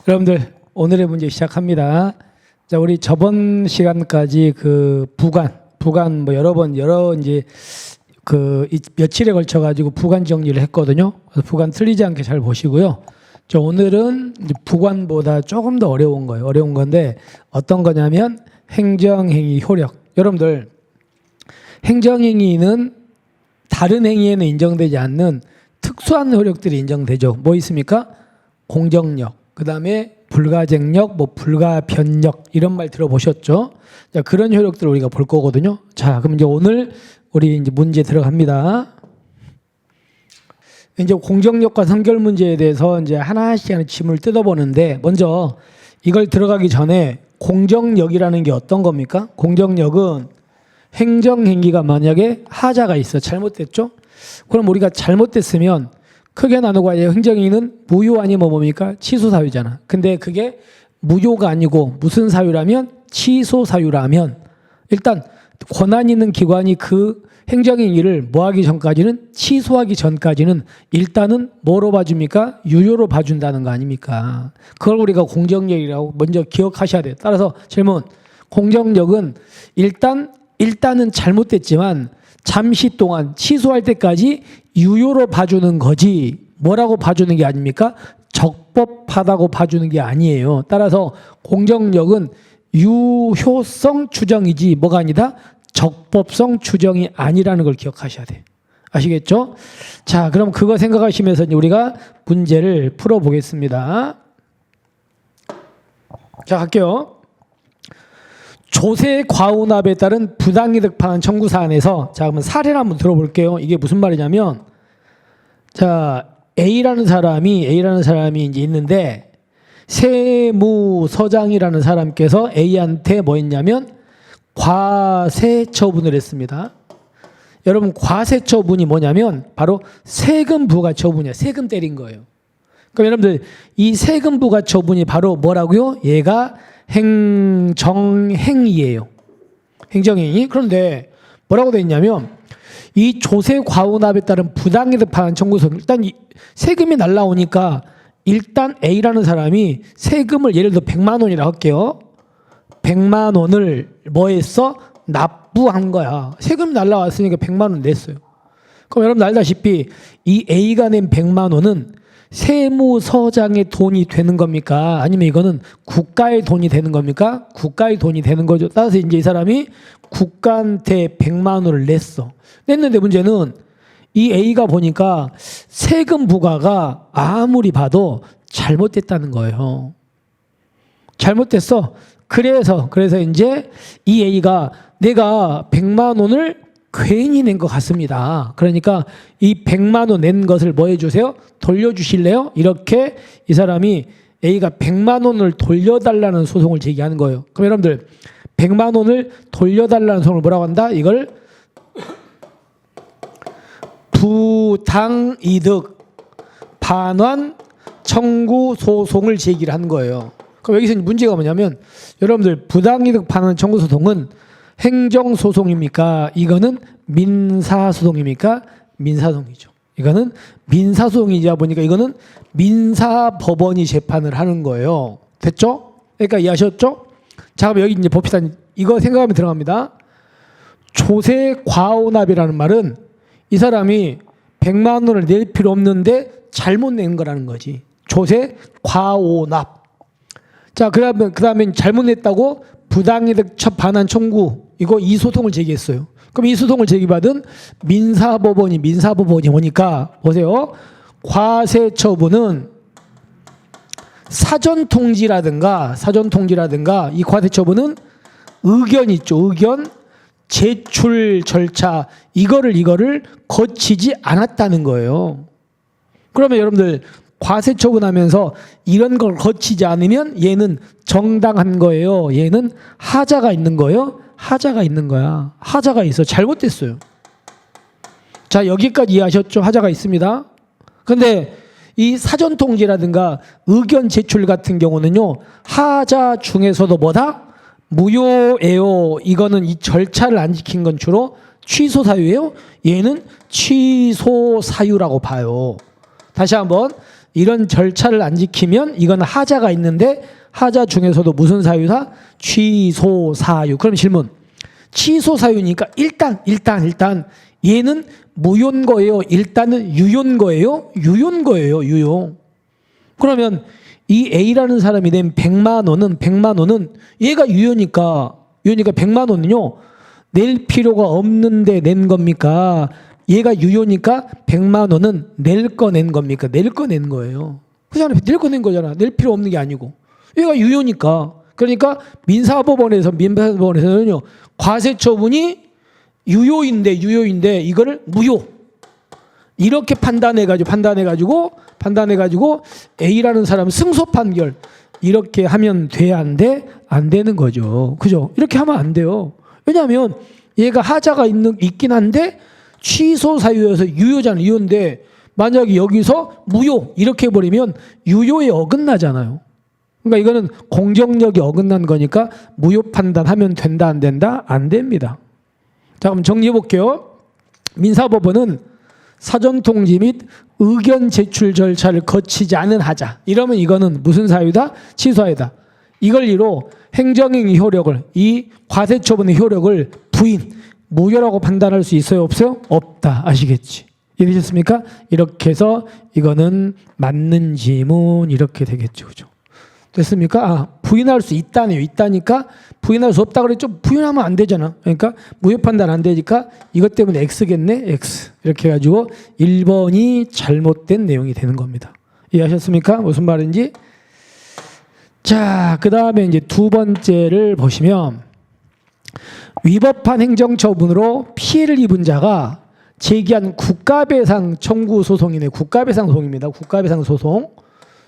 여러분들 오늘의 문제 시작합니다. 자, 우리 저번 시간까지 그 부관 뭐 여러 이제 며칠에 걸쳐 가지고 부관 정리를 했거든요. 그래서 부관 틀리지 않게 잘 보시고요. 저 오늘은 이제 부관보다 조금 더 어려운 거예요. 어려운 건데 어떤 거냐면 행정행위 효력. 여러분들 행정행위는 다른 행위에는 인정되지 않는 특수한 효력들이 인정되죠. 뭐 있습니까? 공정력, 그 다음에 불가쟁력, 뭐 불가변력 이런 말 들어보셨죠? 자, 그런 효력들을 우리가 볼 거거든요. 자, 그럼 이제 오늘 우리 이제 문제 들어갑니다. 이제 공정력과 선결 문제에 대해서 이제 하나씩 지문을 뜯어보는데 먼저 이걸 들어가기 전에 공정력이라는 게 어떤 겁니까? 공정력은 행정행위가 만약에 하자가 있어 잘못됐죠? 그럼 우리가 잘못됐으면 크게 나누고 행정행위는 무효 아니면 뭡니까? 취소 사유잖아. 근데 그게 무효가 아니고 무슨 사유라면 취소 사유라면 일단 권한 있는 기관이 그 행정행위를 뭐 하기 전까지는 취소하기 전까지는 일단은 뭐로 봐줍니까? 유효로 봐준다는 거 아닙니까? 그걸 우리가 공정력이라고 먼저 기억하셔야 돼요. 따라서 질문. 공정력은 일단은 잘못됐지만 잠시 동안 취소할 때까지 유효로 봐주는 거지 뭐라고 봐주는 게 아닙니까? 적법하다고 봐주는 게 아니에요. 따라서 공정력은 유효성 추정이지 뭐가 아니다? 적법성 추정이 아니라는 걸 기억하셔야 돼. 아시겠죠? 자, 그럼 그거 생각하시면서 우리가 문제를 풀어보겠습니다. 자, 갈게요. 조세 과운압에 따른 부당이득 반환 청구 사안에서 자, 그러면 사례를 한번 들어볼게요. 이게 무슨 말이냐면 자, A라는 사람이 이제 있는데 세무서장이라는 사람께서 A한테 뭐 했냐면 과세 처분을 했습니다. 여러분 과세 처분이 뭐냐면 바로 세금 부과 처분이야. 세금 때린 거예요. 그럼 여러분들 이 세금 부과 처분이 바로 뭐라고요? 얘가 행정행위예요. 행정행위. 그런데 뭐라고 돼 있냐면 이 조세 과운압에 따른 부당이득 반환 청구서 일단 세금이 날라오니까 일단 A라는 사람이 세금을 예를 들어 100만 원이라 할게요. 100만 원을 뭐 했어? 납부한 거야. 세금이 날라왔으니까 100만 원 냈어요. 그럼 여러분 알다시피 이 A가 낸 100만 원은 세무서장의 돈이 되는 겁니까? 아니면 이거는 국가의 돈이 되는 겁니까? 국가의 돈이 되는 거죠. 따라서 이제 이 사람이 국가한테 100만 원을 냈는데 문제는 이 A가 보니까 세금 부과가 아무리 봐도 잘못됐다는 거예요. 잘못됐어. 그래서 이제 이 A가 내가 100만 원을 괜히 낸 것 같습니다. 그러니까 이 100만 원 낸 것을 뭐 해주세요? 돌려주실래요? 이렇게 이 사람이 A가 100만 원을 돌려달라는 소송을 제기하는 거예요. 그럼 여러분들 100만 원을 돌려달라는 소송을 뭐라고 한다? 이걸 부당이득 반환 청구 소송을 제기를 한 거예요. 그럼 여기서 문제가 뭐냐면 여러분들 부당이득 반환 청구 소송은 행정소송입니까? 이거는 민사소송입니까? 민사소송이죠. 이거는 민사소송이자 보니까 이거는 민사법원이 재판을 하는 거예요. 됐죠? 그러니까 이해하셨죠? 자, 그럼 여기 이제 봅시다. 이거 생각하면 들어갑니다. 조세 과운압이라는 말은 이 사람이 100만 원을 낼 필요 없는데 잘못 낸 거라는 거지. 조세 과운압. 자, 그 다음에 잘못 냈다고 부당이득 반환 청구 이 소송을 제기했어요. 그럼 이 소송을 제기받은 민사법원이 오니까 보세요. 과세 처분은 사전통지라든가 이 과세 처분은 의견 있죠. 의견 제출 절차 이거를 거치지 않았다는 거예요. 그러면 여러분들 과세 처분하면서 이런 걸 거치지 않으면 얘는 정당한 거예요. 얘는 하자가 있는 거예요. 하자가 있는 거야. 하자가 있어. 잘못됐어요. 자, 여기까지 이해하셨죠? 하자가 있습니다. 그런데 이 사전통지라든가 의견 제출 같은 경우는요. 하자 중에서도 뭐다? 무효예요. 이거는 이 절차를 안 지킨 건 주로 취소 사유예요. 얘는 취소 사유라고 봐요. 다시 한번 이런 절차를 안 지키면 이건 하자가 있는데 하자 중에서도 무슨 사유다? 취소 사유. 그럼 질문. 취소 사유니까 일단 얘는 무효인 거예요? 일단은 유효인 거예요? 유효인 거예요. 유효. 그러면 이 A라는 사람이 낸 100만 원은 얘가 유효니까 100만 원은요. 낼 필요가 없는데 낸 겁니까? 얘가 유효니까 100만 원은 낼 거 낸 겁니까? 낼 거 낸 거예요. 그잖아. 낼 거 낸 거잖아. 낼 필요 없는 게 아니고. 얘가 유효니까. 그러니까 민사법원에서는요. 과세처분이 유효인데 이거를 무효. 이렇게 판단해가지고 A라는 사람 승소 판결 이렇게 하면 돼, 안 돼? 안 되는 거죠. 그죠? 이렇게 하면 안 돼요. 왜냐하면 얘가 하자가 있긴 한데 취소 사유여서 유효잖아요. 유효인데 만약에 여기서 무효 이렇게 해버리면 유효에 어긋나잖아요. 그러니까 이거는 공정력이 어긋난 거니까 무효 판단하면 된다, 안 된다? 안 됩니다. 자, 그럼 정리해 볼게요. 민사법원은 사전 통지 및 의견 제출 절차를 거치지 않은 하자. 이러면 이거는 무슨 사유다? 취소하유다. 이걸 이로 행정행위 효력을, 이 과세처분의 효력을 부인, 무효라고 판단할 수 있어요? 없어요? 없다. 아시겠지? 이해되셨습니까? 이렇게 해서 이거는 맞는 지문 이렇게 되겠죠. 그죠? 됐습니까? 부인할 수 있다네요. 있다니까 부인할 수 없다 그랬죠. 부인하면 안 되잖아. 그러니까 무효 판단 안 되니까 이것 때문에 X겠네. X. 이렇게 해가지고 1번이 잘못된 내용이 되는 겁니다. 이해하셨습니까? 무슨 말인지? 자, 그 다음에 이제 두 번째를 보시면 위법한 행정처분으로 피해를 입은 자가 제기한 국가배상 청구 소송이네. 국가배상 소송입니다. 국가배상 소송.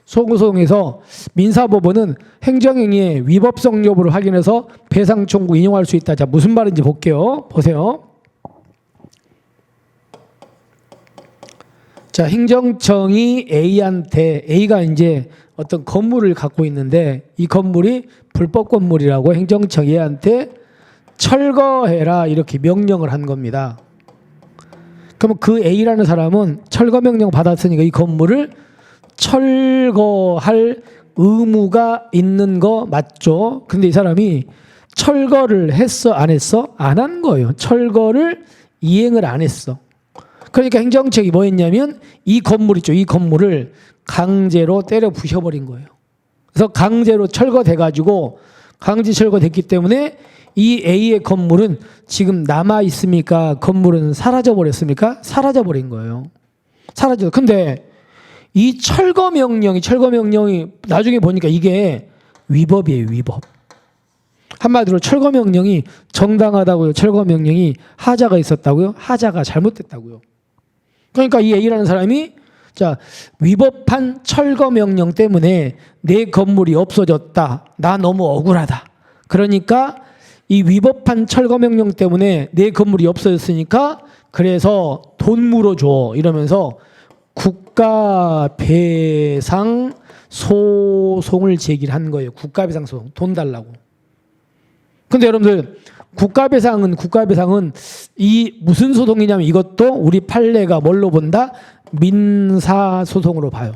소송에서 민사법원은 행정행위의 위법성 여부를 확인해서 배상 청구 인용할 수 있다. 자, 무슨 말인지 볼게요. 보세요. 자, 행정청이 A가 이제 어떤 건물을 갖고 있는데 이 건물이 불법 건물이라고 행정청이 A한테 철거해라 이렇게 명령을 한 겁니다. 그럼 그 A라는 사람은 철거 명령 받았으니까 이 건물을 철거할 의무가 있는 거 맞죠? 근데 이 사람이 철거를 했어? 안 했어? 안 한 거예요. 철거를 이행을 안 했어. 그러니까 행정청이 뭐 했냐면 이 건물 있죠. 이 건물을 강제로 때려 부셔버린 거예요. 그래서 강제로 철거돼가지고 강제 철거됐기 때문에 이 A의 건물은 지금 남아있습니까? 건물은 사라져버렸습니까? 사라져버린 거예요. 사라져. 근데 이 철거 명령이 나중에 보니까 이게 위법이에요. 위법. 한마디로 철거 명령이 정당하다고요. 철거 명령이 하자가 있었다고요. 하자가 잘못됐다고요. 그러니까 이 A라는 사람이 자, 위법한 철거 명령 때문에 내 건물이 없어졌다. 나 너무 억울하다. 그러니까 이 위법한 철거 명령 때문에 내 건물이 없어졌으니까 그래서 돈 물어줘 이러면서 국가배상 소송을 제기한 거예요. 국가배상 소송. 돈 달라고. 근데 여러분들 국가배상은 이 무슨 소송이냐면 이것도 우리 판례가 뭘로 본다? 민사소송으로 봐요.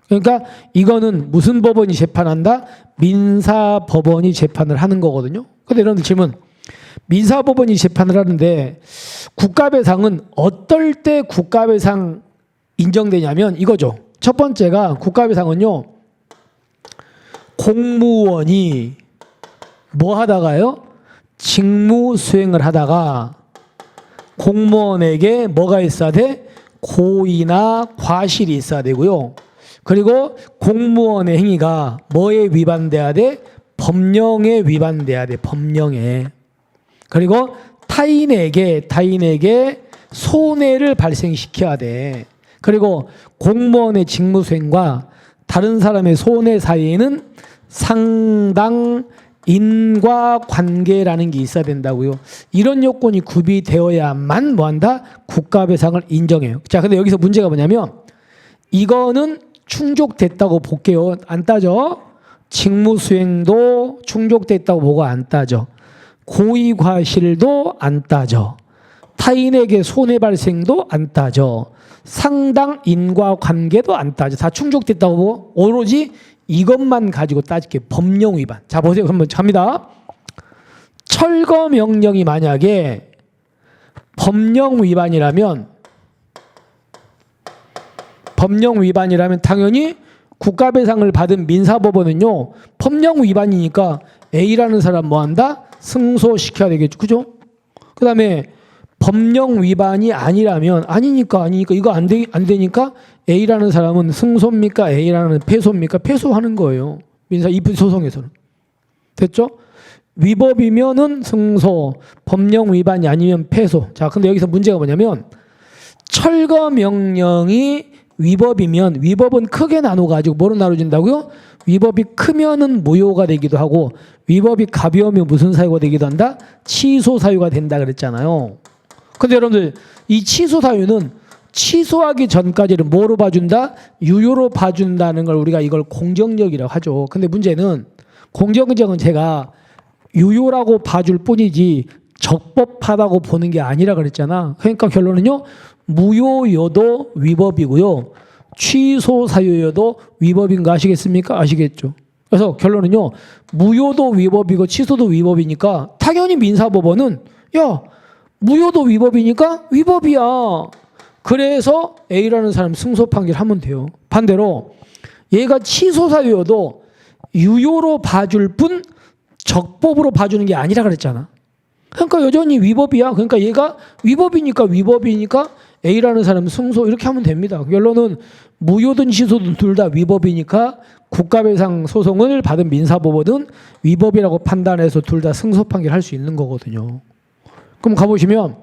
그러니까 이거는 무슨 법원이 재판한다? 민사법원이 재판을 하는 거거든요. 근데 여러분들 질문. 민사법원이 재판을 하는데 국가배상은 어떨 때 국가배상 인정되냐면 이거죠. 첫 번째가 국가배상은요. 공무원이 뭐 하다가요? 직무 수행을 하다가 공무원에게 뭐가 있어야 돼? 고의나 과실이 있어야 되고요. 그리고 공무원의 행위가 뭐에 위반돼야 돼? 법령에 위반돼야 돼. 법령에. 그리고 타인에게 손해를 발생시켜야 돼. 그리고 공무원의 직무 수행과 다른 사람의 손해 사이에는 상당 인과관계라는 게 있어야 된다고요. 이런 요건이 구비되어야만 뭐한다? 국가배상을 인정해요. 자, 근데 여기서 문제가 뭐냐면 이거는 충족됐다고 볼게요. 안 따져. 직무수행도 충족됐다고 보고 안 따져. 고의과실도 안 따져. 타인에게 손해발생도 안 따져. 상당 인과관계도 안 따져. 다 충족됐다고 보고 오로지 이것만 가지고 따질게. 법령 위반. 자 보세요. 한번 갑니다. 철거 명령이 만약에 법령 위반이라면 당연히 국가배상을 받은 민사법원은요 법령 위반이니까 A라는 사람 뭐한다? 승소시켜야 되겠죠. 그죠? 그 다음에 법령 위반이 아니니까 이거 안 되니까 A라는 사람은 승소입니까? A라는 패소입니까? 패소하는 거예요. 민사 이부 소송에서는. 됐죠? 위법이면은 승소, 법령 위반이 아니면 패소. 자, 근데 여기서 문제가 뭐냐면 철거 명령이 위법이면 위법은 크게 나눠가지고 뭐로 나눠진다고요? 위법이 크면은 무효가 되기도 하고 위법이 가벼우면 무슨 사유가 되기도 한다? 취소 사유가 된다 그랬잖아요. 근데 여러분들 이 취소 사유는 취소하기 전까지는 뭐로 봐준다? 유효로 봐준다는 걸 우리가 이걸 공정력이라고 하죠. 근데 문제는 공정력은 제가 유효라고 봐줄 뿐이지 적법하다고 보는 게 아니라 그랬잖아. 그러니까 결론은요. 무효여도 위법이고요. 취소 사유여도 위법인 거 아시겠습니까? 아시겠죠? 그래서 결론은요. 무효도 위법이고 취소도 위법이니까 당연히 민사법원은 야 무효도 위법이니까 위법이야. 그래서 A라는 사람 승소 판결하면 돼요. 반대로 얘가 취소 사유여도 유효로 봐줄 뿐 적법으로 봐주는 게 아니라 그랬잖아. 그러니까 여전히 위법이야. 그러니까 얘가 위법이니까 A라는 사람은 승소 이렇게 하면 됩니다. 결론은 무효든 취소든 둘 다 위법이니까 국가배상 소송을 받은 민사법원은 위법이라고 판단해서 둘 다 승소 판결할 수 있는 거거든요. 그럼 가보시면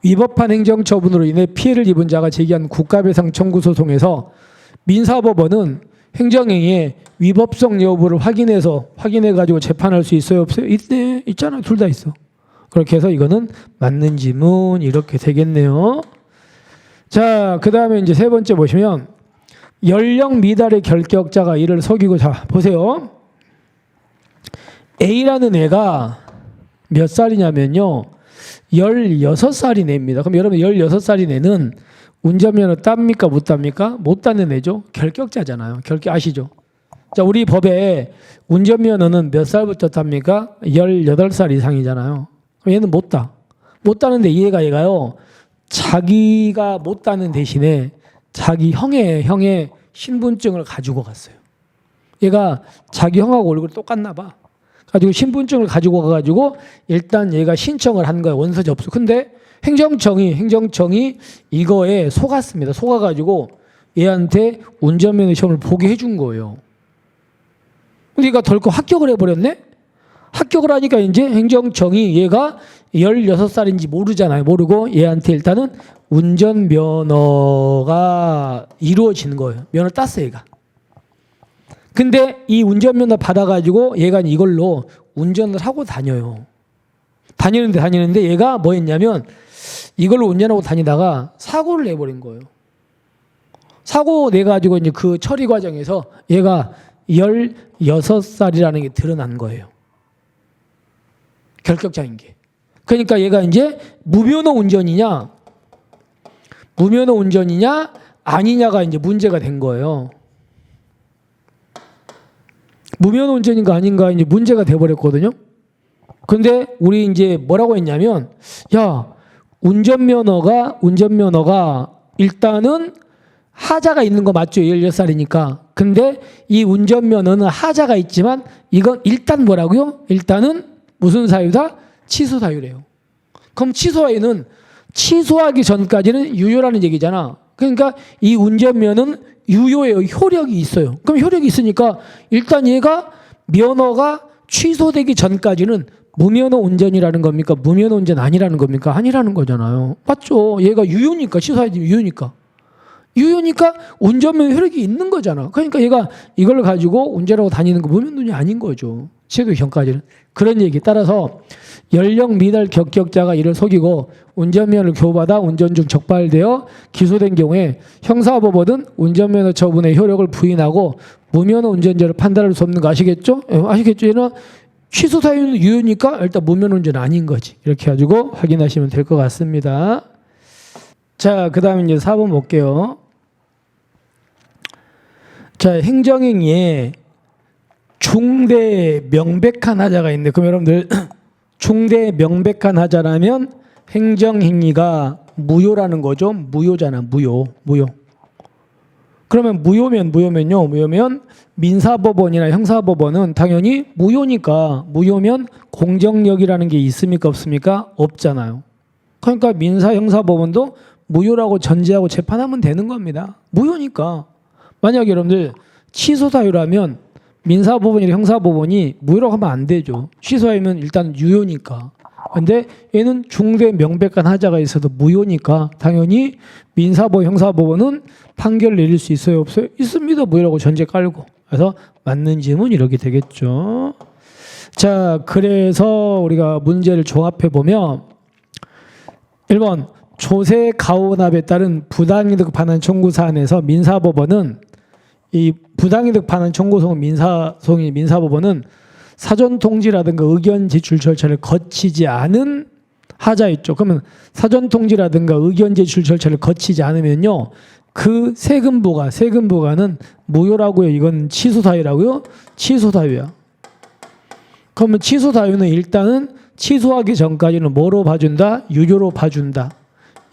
위법한 행정처분으로 인해 피해를 입은 자가 제기한 국가배상 청구 소송에서 민사법원은 행정행위의 위법성 여부를 확인해가지고 재판할 수 있어요? 없어요? 있잖아. 둘 다 있어. 그렇게 해서 이거는 맞는 지문 이렇게 되겠네요. 자, 그 다음에 이제 세 번째 보시면 연령 미달의 결격자가 이를 속이고 자 보세요. A라는 애가 몇 살이냐면요. 16살인 애입니다. 그럼 여러분 16살인 애는 운전면허 땁니까 못 땁니까? 못 따는 애죠. 결격자잖아요. 결격 아시죠? 자, 우리 법에 운전면허는 몇 살부터 땁니까? 18살 이상이잖아요. 그럼 얘는 못 따. 못 따는데 얘가요. 자기가 못 따는 대신에 자기 형의 신분증을 가지고 갔어요. 얘가 자기 형하고 얼굴이 똑같나 봐. 가지고 신분증을 가지고 가가지고 일단 얘가 신청을 한 거야. 원서 접수. 근데 행정청이 이거에 속았습니다. 속아가지고 얘한테 운전면허 시험을 보게 해준 거예요. 근데 얘가 덜컥 합격을 해버렸네? 합격을 하니까 이제 행정청이 얘가 16살인지 모르잖아요. 모르고 얘한테 일단은 운전면허가 이루어지는 거예요. 면허 땄어 얘가. 근데 이 운전면허 받아가지고 얘가 이걸로 운전을 하고 다녀요. 다니는데 얘가 뭐 했냐면 이걸로 운전하고 다니다가 사고를 내버린 거예요. 사고 내가지고 이제 그 처리 과정에서 얘가 16살이라는 게 드러난 거예요. 결격자인 게. 그러니까 얘가 이제 무면허 운전이냐 아니냐가 이제 문제가 된 거예요. 무면허 운전인가 아닌가 이제 문제가 돼버렸거든요. 근데 우리 이제 뭐라고 했냐면, 야, 운전면허가 일단은 하자가 있는 거 맞죠? 16살이니까. 근데 이 운전면허는 하자가 있지만 이건 일단 뭐라고요? 일단은 무슨 사유다? 취소 사유래요. 그럼 취소 사유는 취소하기 전까지는 유효라는 얘기잖아. 그러니까 이 운전면허는 유효해요. 효력이 있어요. 그럼 효력이 있으니까 일단 얘가 면허가 취소되기 전까지는 무면허 운전이라는 겁니까? 무면허 운전 아니라는 겁니까? 아니라는 거잖아요. 맞죠? 얘가 유효니까 취소해야지. 유효니까 운전면허 효력이 있는 거잖아. 그러니까 얘가 이걸 가지고 운전하고 다니는 거 무면허 운전이 아닌 거죠. 취소되기 전까지는. 그런 얘기 따라서 연령 미달 결격자가 이를 속이고 운전면허를 교부받아 운전 중 적발되어 기소된 경우에 형사법원은 운전면허 처분의 효력을 부인하고 무면허 운전자를 판단할 수 없는 거 아시겠죠? 아시겠죠? 얘는 취소 사유는 유효니까 일단 무면허 운전 아닌 거지. 이렇게 가지고 확인하시면 될 것 같습니다. 자, 그 다음에 이제 4번 볼게요. 자, 행정행위에 중대 명백한 하자가 있는데, 그럼 여러분들 중대 명백한 하자라면 행정행위가 무효라는 거죠. 무효잖아. 무효. 그러면 무효면 민사법원이나 형사법원은 당연히 무효니까, 무효면 공정력이라는 게 있습니까 없습니까? 없잖아요. 그러니까 민사 형사법원도 무효라고 전제하고 재판하면 되는 겁니다. 무효니까. 만약 여러분들 취소 사유라면 민사법원이나 형사법원이 무효라고 하면 안 되죠. 취소하면 일단 유효니까. 근데 얘는 중대 명백한 하자가 있어도 무효니까 당연히 민사법, 형사법원은 판결을 내릴 수 있어요, 없어요? 있습니다. 무효라고 전제 깔고. 그래서 맞는 질문 이렇게 되겠죠. 자, 그래서 우리가 문제를 종합해 보면 1번 조세 가오납에 따른 부당이득 반환 청구 사안에서 민사법원은 이 부당이득 반환 청구소송 민사법원은 사전 통지라든가 의견 제출 절차를 거치지 않은 하자 있죠. 그러면 사전 통지라든가 의견 제출 절차를 거치지 않으면요, 그 세금 부과는 무효라고요. 이건 취소 사유라고요. 취소 사유야. 그러면 취소 사유는 일단은 취소하기 전까지는 뭐로 봐준다? 유효로 봐준다.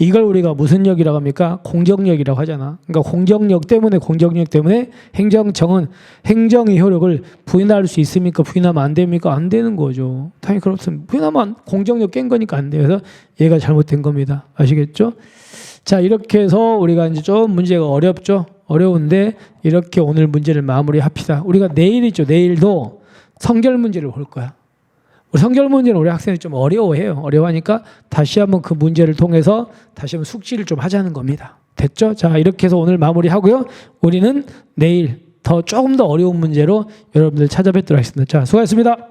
이걸 우리가 무슨 역이라고 합니까? 공정력이라고 하잖아. 그러니까 공정력 때문에 행정청은 행정의 효력을 부인할 수 있습니까? 부인하면 안 됩니까? 안 되는 거죠. 당연히 그렇습니다. 부인하면 공정력 깬 거니까 안 돼요. 그래서 얘가 잘못된 겁니다. 아시겠죠? 자, 이렇게 해서 우리가 이제 좀 문제가 어렵죠? 어려운데 이렇게 오늘 문제를 마무리합시다. 우리가 내일도 성결 문제를 볼 거야. 성결 문제는 우리 학생이 좀 어려워해요. 어려워하니까 다시 한번 그 문제를 통해서 다시 한번 숙지를 좀 하자는 겁니다. 됐죠? 자, 이렇게 해서 오늘 마무리하고요. 우리는 내일 조금 더 어려운 문제로 여러분들 찾아뵙도록 하겠습니다. 자, 수고하셨습니다.